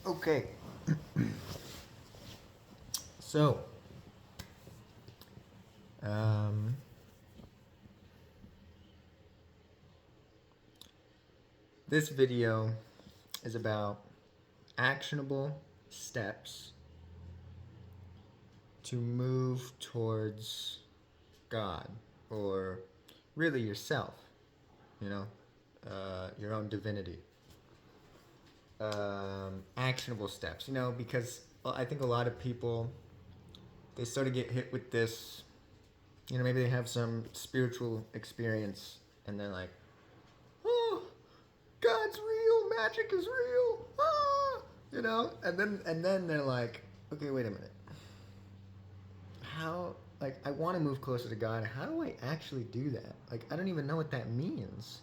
Okay, so um, this video is about actionable steps to move towards God, or really yourself, you know, your own divinity. Actionable steps, because I think a lot of people, they sort of get hit with this, maybe they have some spiritual experience and they're like, oh, God's real, magic is real, and then they're like, okay, wait a minute, how, like, I want to move closer to God. How do I actually do that? Like, I don't even know what that means,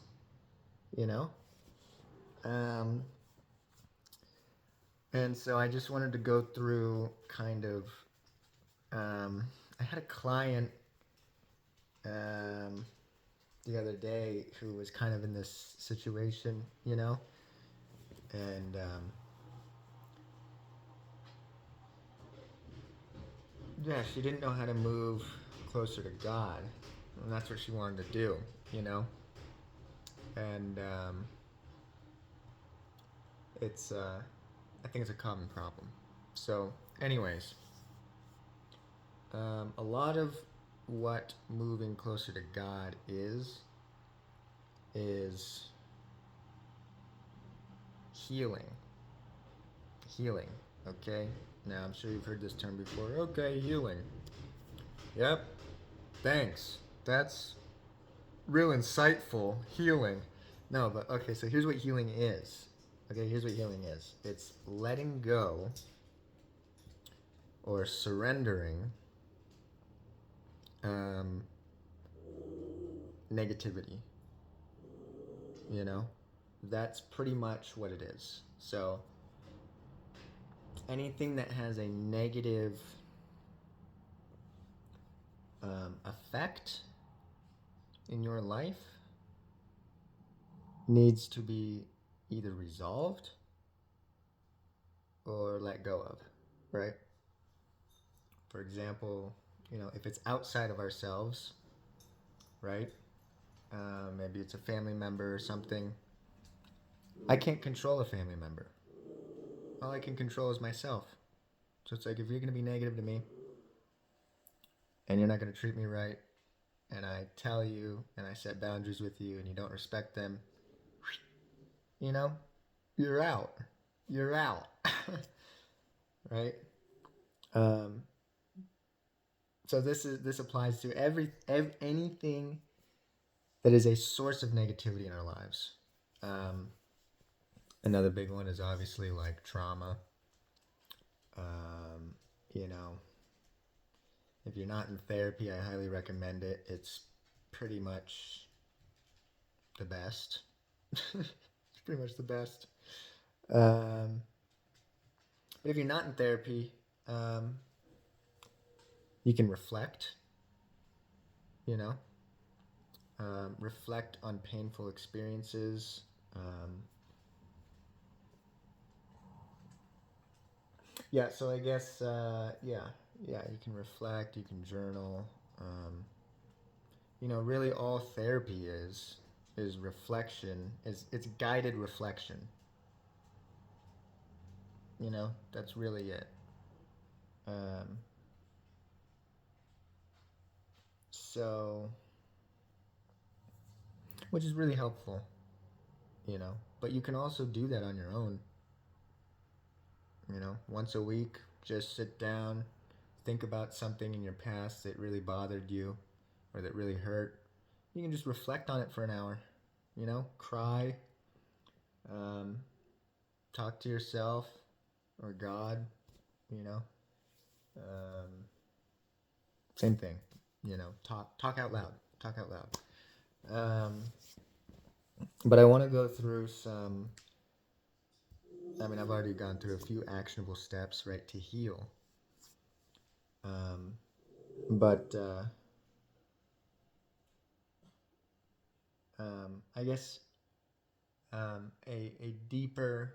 you know. Um, and so I just wanted to go through kind of. I had a client um, the other day who was kind of in this situation, and yeah, she didn't know how to move closer to God, and that's what she wanted to do, you know. And it's I think it's a common problem. So, anyways, a lot of what moving closer to God is healing. Healing. Okay. Now I'm sure you've heard this term before. Okay, healing. Yep. Thanks. That's real insightful. Healing. No, but okay. So here's what healing is. Okay, here's what healing is. It's letting go or surrendering um, negativity. You know, that's pretty much what it is. So anything that has a negative effect in your life needs to be either resolved or let go of, right? For example, if it's outside of ourselves, right? Maybe it's a family member or something. I can't control a family member. All I can control is myself. So it's like, if you're going to be negative to me and you're not going to treat me right, and I tell you and I set boundaries with you and you don't respect them, you know, you're out. You're out. Right? Um, so this applies to anything that is a source of negativity in our lives. Um, Another big one is obviously like trauma. Um, you know, if you're not in therapy, I highly recommend it. It's pretty much the best. It's pretty much the best. Um, but if you're not in therapy, um, you can reflect. You know, reflect on painful experiences. Yeah, so I guess yeah, you can reflect, you can journal. Um, really all therapy is reflection. Is It's guided reflection. That's really it. Um, so, which is really helpful. But you can also do that on your own. Once a week, just sit down, think about something in your past that really bothered you or that really hurt. You can just reflect on it for an hour. Cry, um, talk to yourself or God. You know, um, Same thing. Talk out loud. Talk out loud. But I want to go through some. I mean, I've already gone through a few actionable steps, right, to heal. Um, but I guess a deeper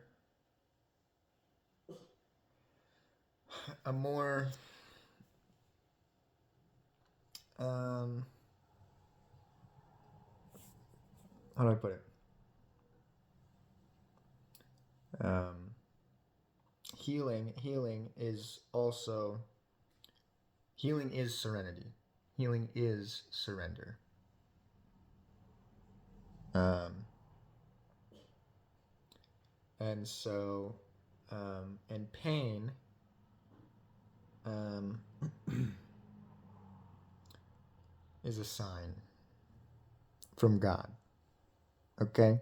a more how do I put it? Healing is also healing is serenity. Healing is surrender. And so, and pain is a sign from God. Okay?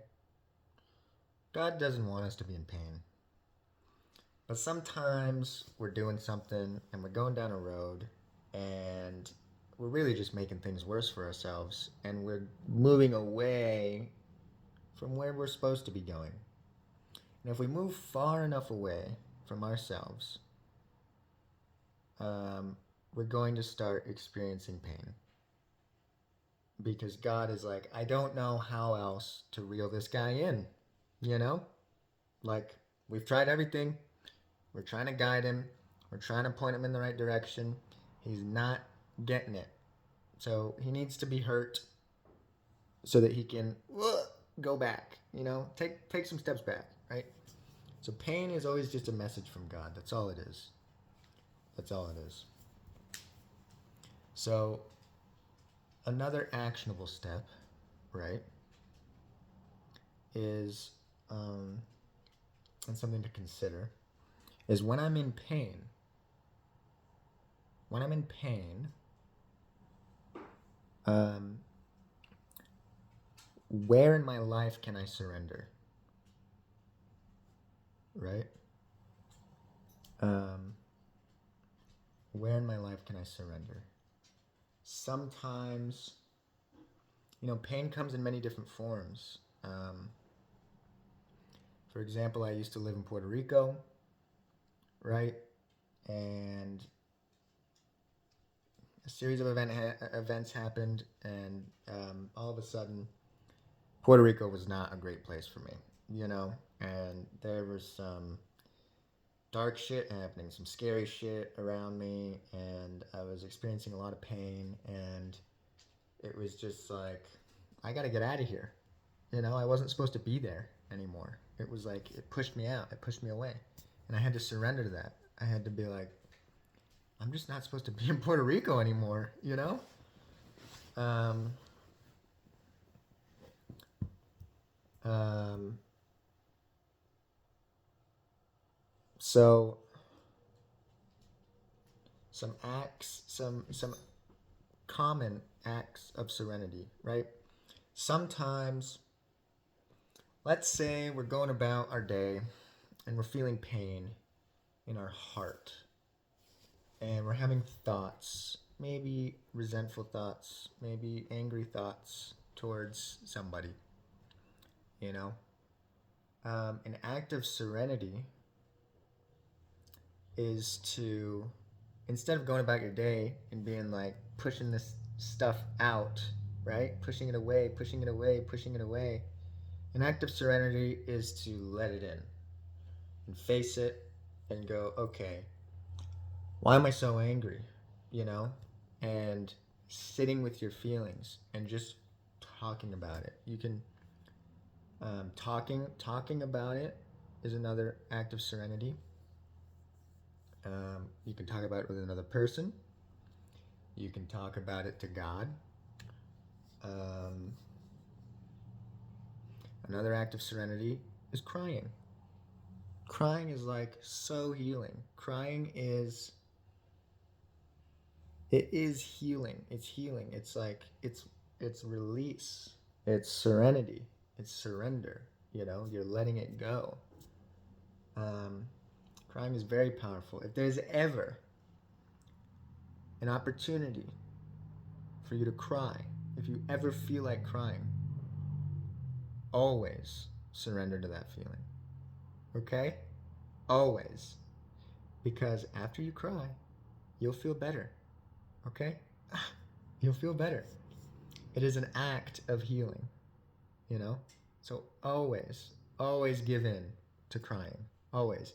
God doesn't want us to be in pain. But sometimes we're doing something and we're going down a road and we're really just making things worse for ourselves and we're moving away from where we're supposed to be going. And if we move far enough away from ourselves, we're going to start experiencing pain. Because God is like, I don't know how else to reel this guy in, you know? Like, we've tried everything. We're trying to guide him. We're trying to point him in the right direction. He's not getting it. So he needs to be hurt so that he can go back, you know? Take some steps back, right? So pain is always just a message from God. That's all it is. That's all it is. So another actionable step, right, is, and something to consider, is when I'm in pain, where in my life can I surrender? Right? Where in my life can I surrender? Sometimes, pain comes in many different forms. For example, I used to live in Puerto Rico, right? And a series of events happened, and all of a sudden, Puerto Rico was not a great place for me, and there was some dark shit happening, some scary shit around me, and I was experiencing a lot of pain, and it was just like, I gotta get out of here. I wasn't supposed to be there anymore. It was like, it pushed me out, it pushed me away, and I had to surrender to that. I had to be like, I'm just not supposed to be in Puerto Rico anymore, Um, so some common acts of serenity, right? Sometimes, let's say we're going about our day and we're feeling pain in our heart, and we're having thoughts, maybe resentful thoughts, maybe angry thoughts towards somebody, an act of serenity is to, instead of going about your day and being like pushing this stuff out, right? Pushing it away, pushing it away, pushing it away. An act of serenity is to let it in and face it and go, okay, why am I so angry? And sitting with your feelings and just talking about it. You can, talking about it is another act of serenity. You can talk about it with another person. You can talk about it to God. Another act of serenity is crying. Crying is like so healing. Crying is, it is healing. It's healing. It's like, it's release. It's serenity. It's surrender. You're letting it go. Crying is very powerful. If there's ever an opportunity for you to cry, if you ever feel like crying, always surrender to that feeling. Okay? Always. Because after you cry, you'll feel better. Okay? You'll feel better. It is an act of healing, So always give in to crying. Always.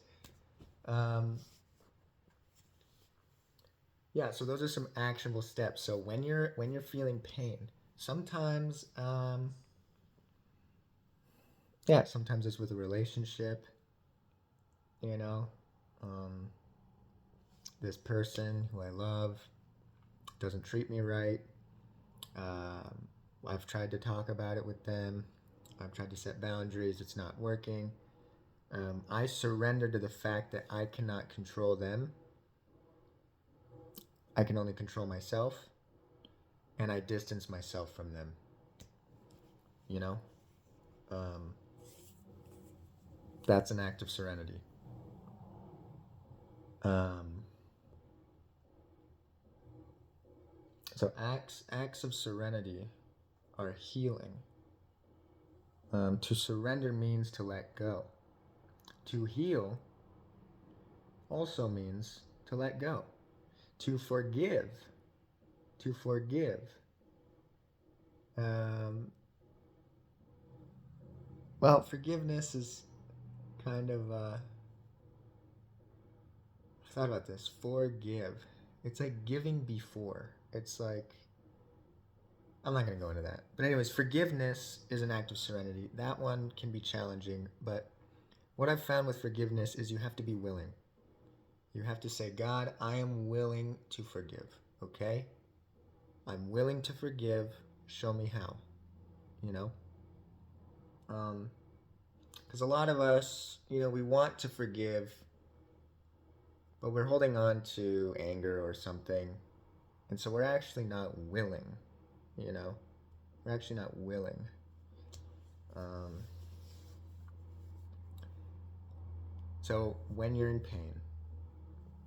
Yeah, so those are some actionable steps. So when you're feeling pain, sometimes yeah, sometimes it's with a relationship, you know. Um, this person who I love doesn't treat me right. Um, I've tried to talk about it with them. I've tried to set boundaries. It's not working. I surrender to the fact that I cannot control them. I can only control myself, and I distance myself from them. You know, um, that's an act of serenity. Um, so acts of serenity are healing. To surrender means to let go. To heal also means to let go. To forgive. To forgive. Um, well, forgiveness is kind of. I thought about this. Forgive. It's like giving before. It's like. I'm not going to go into that. But, anyways, forgiveness is an act of serenity. That one can be challenging, but what I've found with forgiveness is you have to be willing. You have to say, God, I am willing to forgive. Okay? I'm willing to forgive. Show me how. You know? Because a lot of us, we want to forgive, but we're holding on to anger or something. And so we're actually not willing, you know? We're actually not willing. Um, so when you're in pain,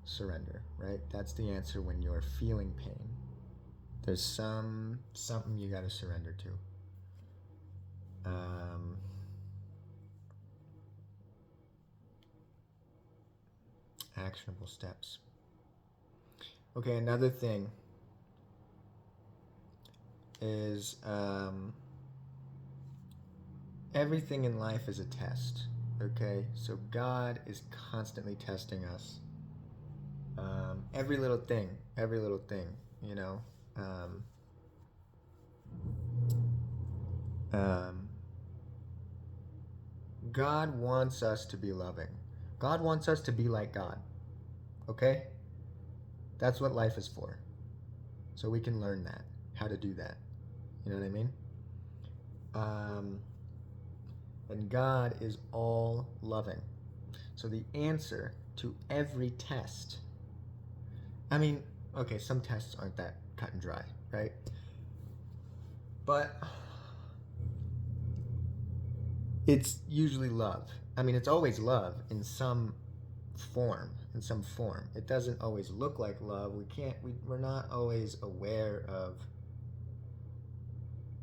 surrender, right? That's the answer when you're feeling pain. There's something you got to surrender to. Actionable steps. Okay, another thing is everything in life is a test. Okay, so God is constantly testing us. Every little thing, you know. Um, um, God wants us to be loving. God wants us to be like God. Okay? That's what life is for. So we can learn that, how to do that. You know what I mean? Um, and God is all loving. So the answer to every test, I mean, okay, some tests aren't that cut and dry, right? But it's usually love. I mean, it's always love in some form. In some form, it doesn't always look like love. We're not always aware of,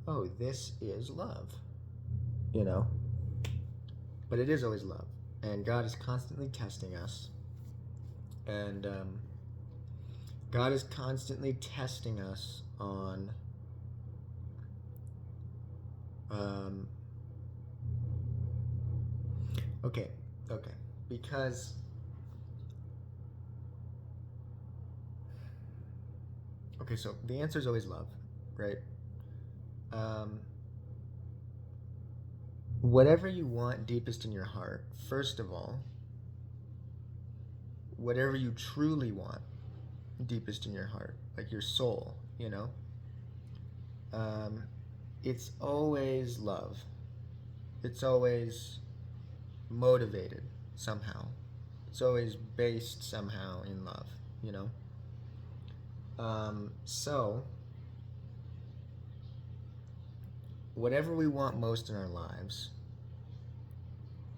oh, this is love, you know. But it is always love, and God is constantly testing us, and God is constantly testing us on um, okay, okay, because okay, so the answer is always love, right? Um, whatever you want deepest in your heart, first of all, whatever you truly want deepest in your heart, like your soul, um, it's always love. It's always motivated somehow. It's always based somehow in love, you know? So, whatever we want most in our lives,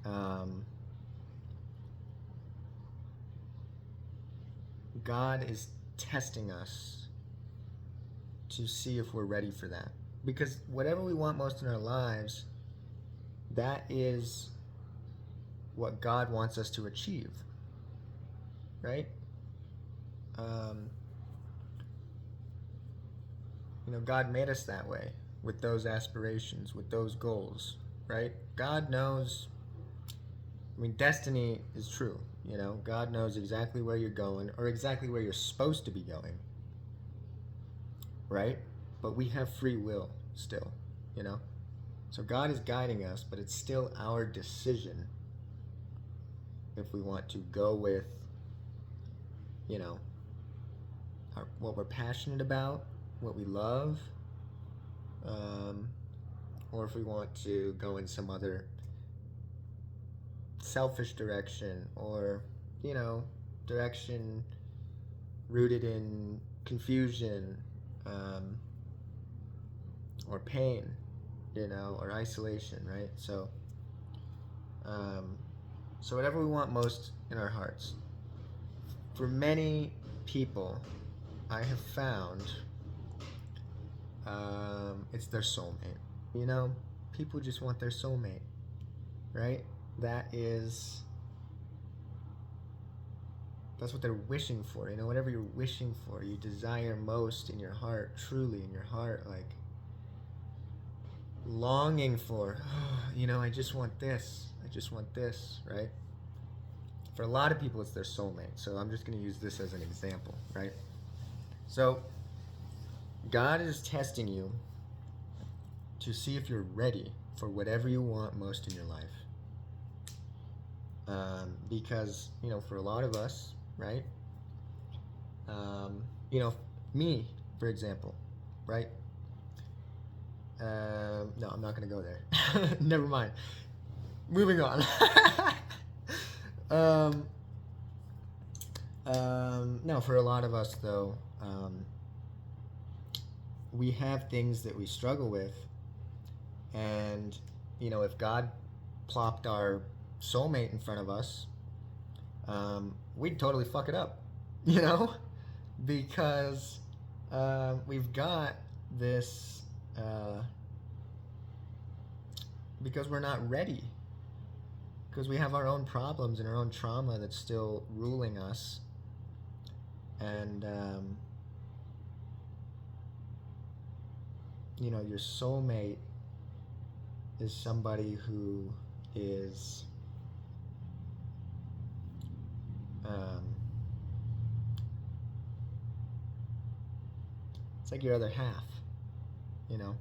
um, God is testing us to see if we're ready for that. Because whatever we want most in our lives, that is what God wants us to achieve, right? Um, God made us that way with those aspirations, with those goals, right? God knows I mean, destiny is true. You know, God knows exactly where you're going or exactly where you're supposed to be going, right? But we have free will still, you know? So God is guiding us, but it's still our decision if we want to go with, you know, what we're passionate about, what we love, um, or if we want to go in some other selfish direction or, you know, direction rooted in confusion, um, or pain, you know, or isolation, right? Um, so whatever we want most in our hearts. For many people, I have found it's their soulmate. You know, people just want their soulmate, right? That's what they're wishing for. You know, whatever you're wishing for, you desire most in your heart, truly in your heart, like longing for, you know, I just want this. I just want this, right? For a lot of people, it's their soulmate. So I'm just going to use this as an example, right? So God is testing you to see if you're ready for whatever you want most in your life. Because, you know, for a lot of us, right? You know, me, for example, right? No, I'm not going to go there. Never mind. Moving on. No, for a lot of us, though, we have things that we struggle with. And, you know, if God plopped our soulmate in front of us, we'd totally fuck it up, you know? Because we've got this, because we're not ready. Because we have our own problems and our own trauma that's still ruling us. And, you know, your soulmate is somebody who is it's like your other half, you know.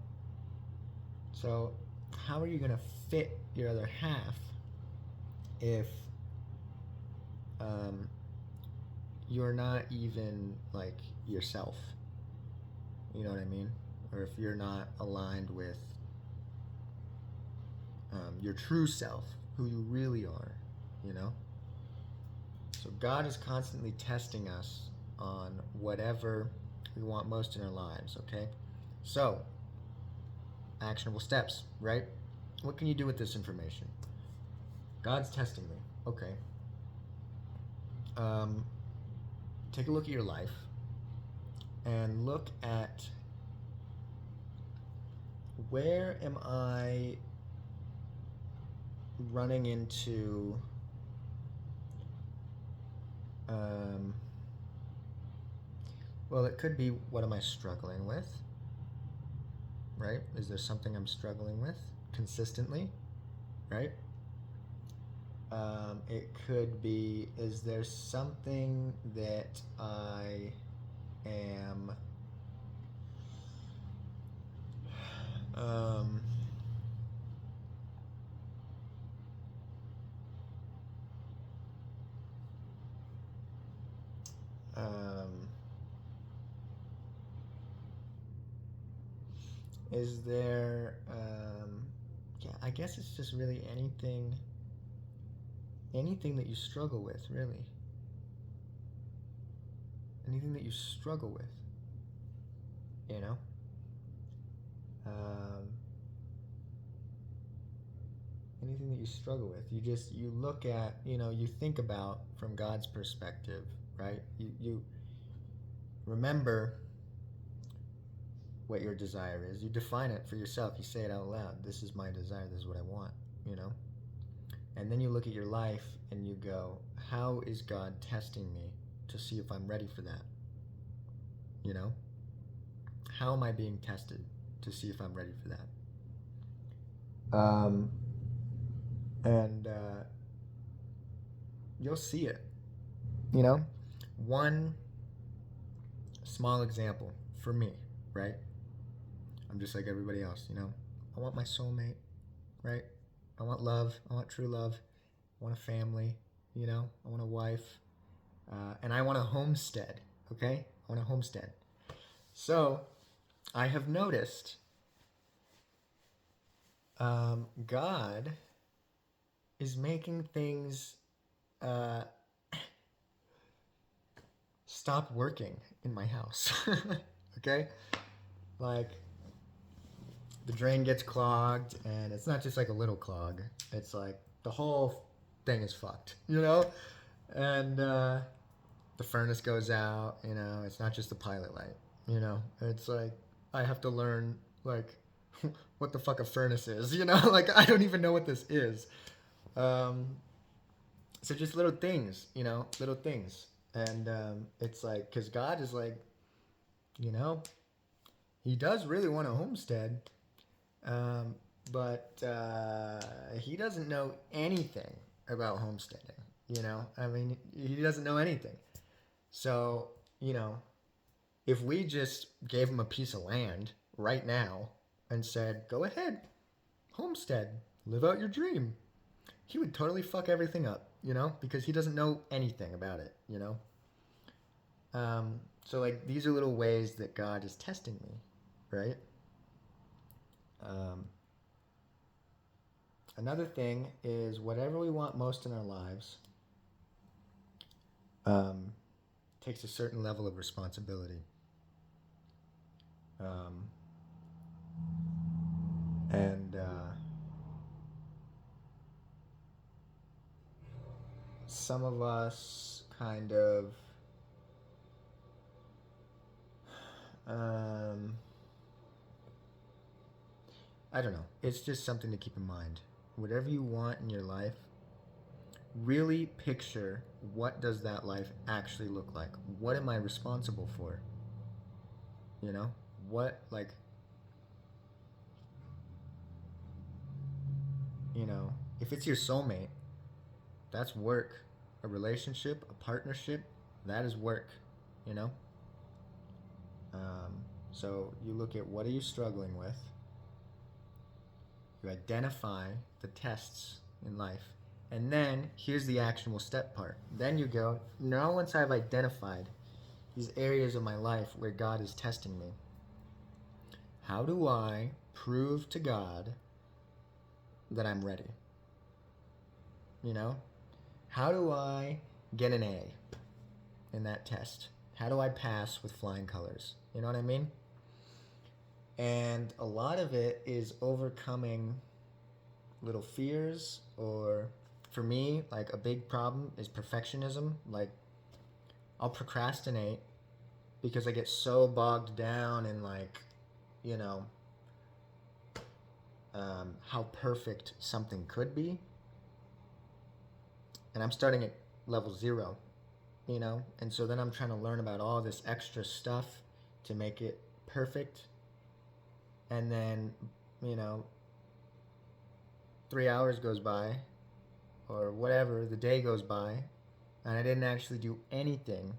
So how are you going to fit your other half if you're not even like yourself? You know what I mean? Or if you're not aligned with your true self, who you really are, you know? So God is constantly testing us on whatever we want most in our lives, okay? So, actionable steps, right? What can you do with this information? God's testing me. Okay. Take a look at your life and look at where am I running into well, it could be, what am I struggling with, right? Is there something I'm struggling with consistently, right? It could be, is there something that I am is there yeah, I guess it's just really anything that you struggle with, really. Anything that you struggle with, you know? Anything that you struggle with. You look at, you know, you think about from God's perspective, right? You remember what your desire is. You define it for yourself. You say it out loud. This is my desire. This is what I want, you know? And then you look at your life and you go, how is God testing me to see if I'm ready for that? You know? How am I being tested to see if I'm ready for that? you'll see it. You know, one small example for me, right? I'm just like everybody else, you know. I want my soulmate, right? I want love. I want true love. I want a family, you know. I want a wife. And I want a homestead, okay? I want a homestead. So I have noticed God is making things uh, stop working in my house, okay? Like, the drain gets clogged, and it's not just like a little clog. It's like the whole thing is fucked, you know? And the furnace goes out, you know? It's not just the pilot light, you know? It's like I have to learn, like, what the fuck a furnace is, you know? Like, I don't even know what this is. Um, so just little things, you know? Little things. And it's like, because God is like, you know, He does really want a homestead. Um, but he doesn't know anything about homesteading. You know, I mean, he doesn't know anything. So, you know, if we just gave him a piece of land right now and said, go ahead, homestead, live out your dream, he would totally fuck everything up, you know, because he doesn't know anything about it, you know? So, like, these are little ways that God is testing me, right? Um, Another thing is whatever we want most in our lives um, takes a certain level of responsibility. Um, and some of us kind of um, I don't know. It's just something to keep in mind. Whatever you want in your life, really picture what does that life actually look like? What am I responsible for? You know? What, like, you know, if it's your soulmate, that's work. A relationship, a partnership, that is work, you know? So you look at what are you struggling with, you identify the tests in life, and then here's the actionable step part. Then you go, now once I've identified these areas of my life where God is testing me, how do I prove to God that I'm ready? You know? How do I get an A in that test? How do I pass with flying colors? You know what I mean? And a lot of it is overcoming little fears, or for me, like a big problem is perfectionism. Like, I'll procrastinate because I get so bogged down in, like, you know, how perfect something could be. And I'm starting at level 0, you know? And so then I'm trying to learn about all this extra stuff to make it perfect. And then, you know, 3 hours goes by, or whatever, the day goes by, and I didn't actually do anything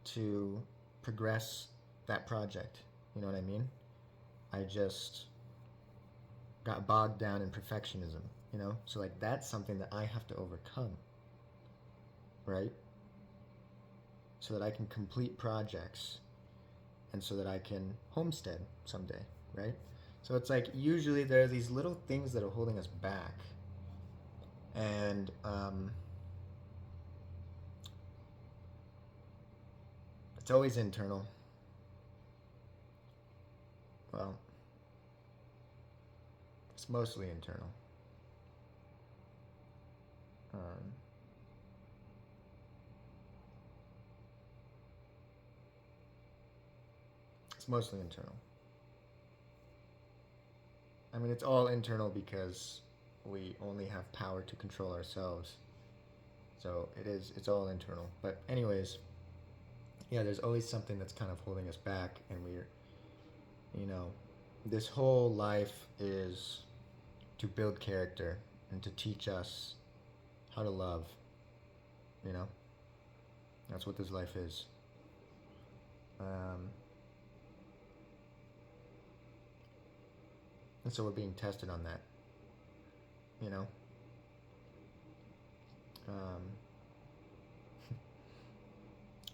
to progress that project. You know what I mean? I just got bogged down in perfectionism, you know? So, like, that's something that I have to overcome, right? So that I can complete projects and so that I can homestead someday, right? So it's like usually there are these little things that are holding us back. And it's always internal. Well, it's mostly internal. Um, it's mostly internal. I mean, it's all internal because we only have power to control ourselves. So it's all internal. But, anyways, yeah, there's always something that's kind of holding us back, and you know, this whole life is to build character and to teach us how to love, You know, that's what this life is. Um, and so we're being tested on that. You know, um,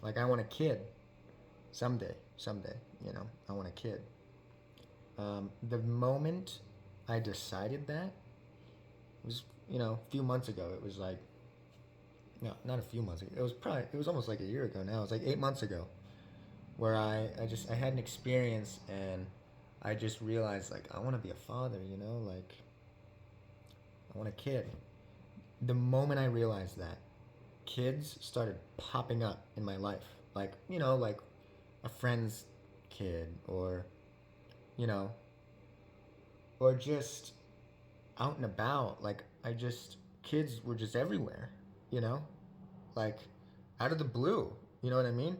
like I want a kid someday. Someday, you know, I want a kid. The moment I decided that was, you know, a few months ago. It was like, no, not a few months ago. It was almost like a year ago now. It was like 8 months ago where I had an experience and I just realized like I want to be a father, you know, like I want a kid. The moment I realized that, kids started popping up in my life. Like, you know, like a friend's kid or, you know, or just out and about. Like kids were just everywhere, you know, like out of the blue. You know what I mean?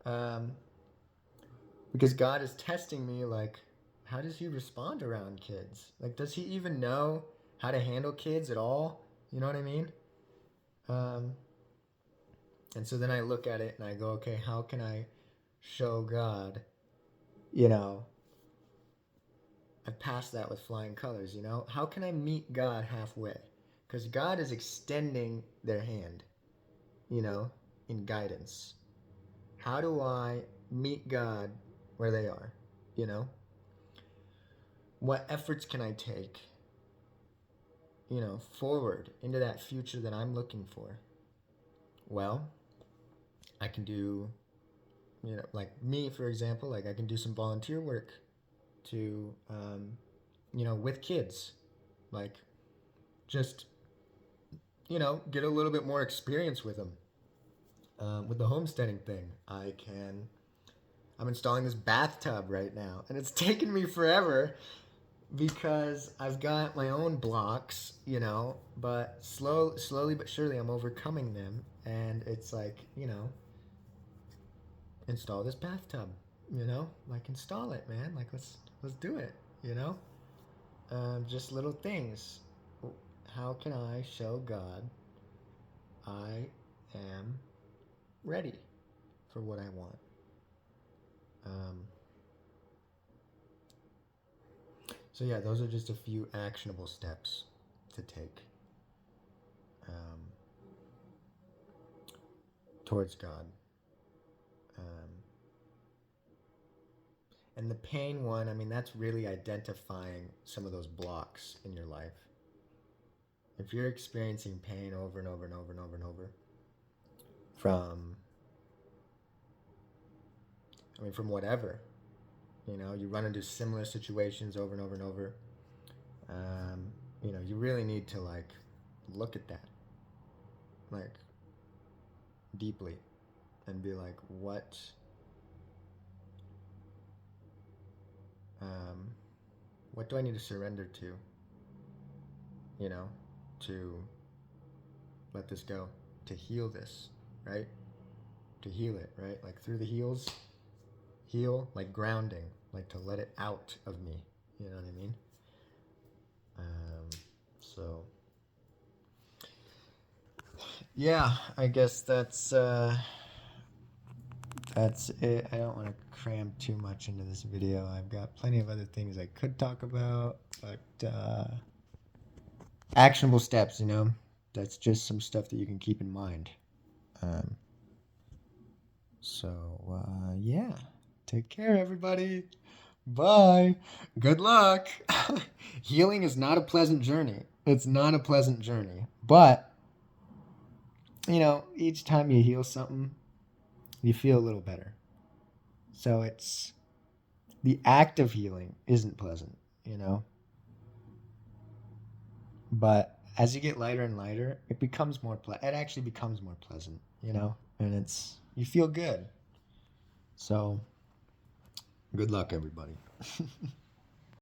Um, because God is testing me. Like, how does He respond around kids? Like, does He even know how to handle kids at all? You know what I mean? Um, and so then I look at it and I go, okay, how can I show God? You know, I passed that with flying colors. You know, how can I meet God halfway? Because God is extending their hand, you know, in guidance. How do I meet God where they are? You know, what efforts can I take, you know, forward into that future that I'm looking for? Well, I can do, you know, like me, for example, like I can do some volunteer work to, you know, with kids, like just, you know, get a little bit more experience with them. With the homesteading thing, I'm installing this bathtub right now, and it's taken me forever because I've got my own blocks, you know, but slowly but surely I'm overcoming them, and it's like, you know, install this bathtub, you know, like install it, man, like let's do it, you know, just little things. How can I show God I am ready for what I want? Um, so yeah, those are just a few actionable steps to take um, towards God. Um, and the pain one, I mean, that's really identifying some of those blocks in your life. If you're experiencing pain over and over and over and over and over, from, I mean, from whatever, you know, you run into similar situations over and over and over, you know, you really need to like look at that like deeply and be like, um, what do I need to surrender to, you know, to let this go, to heal this, right? To heal it, right? Like through the heels, heal, like grounding, like to let it out of me. You know what I mean? So, yeah, I guess that's it. I don't want to cram too much into this video. I've got plenty of other things I could talk about, but actionable steps, you know, that's just some stuff that you can keep in mind. Um, yeah, take care, everybody. Bye. Good luck. Healing is not a pleasant journey. It's not a pleasant journey. But, you know, each time you heal something, you feel a little better. So it's the act of healing isn't pleasant, you know? But as you get lighter and lighter, it becomes it actually becomes more pleasant, you know? And you feel good. So, good luck, everybody.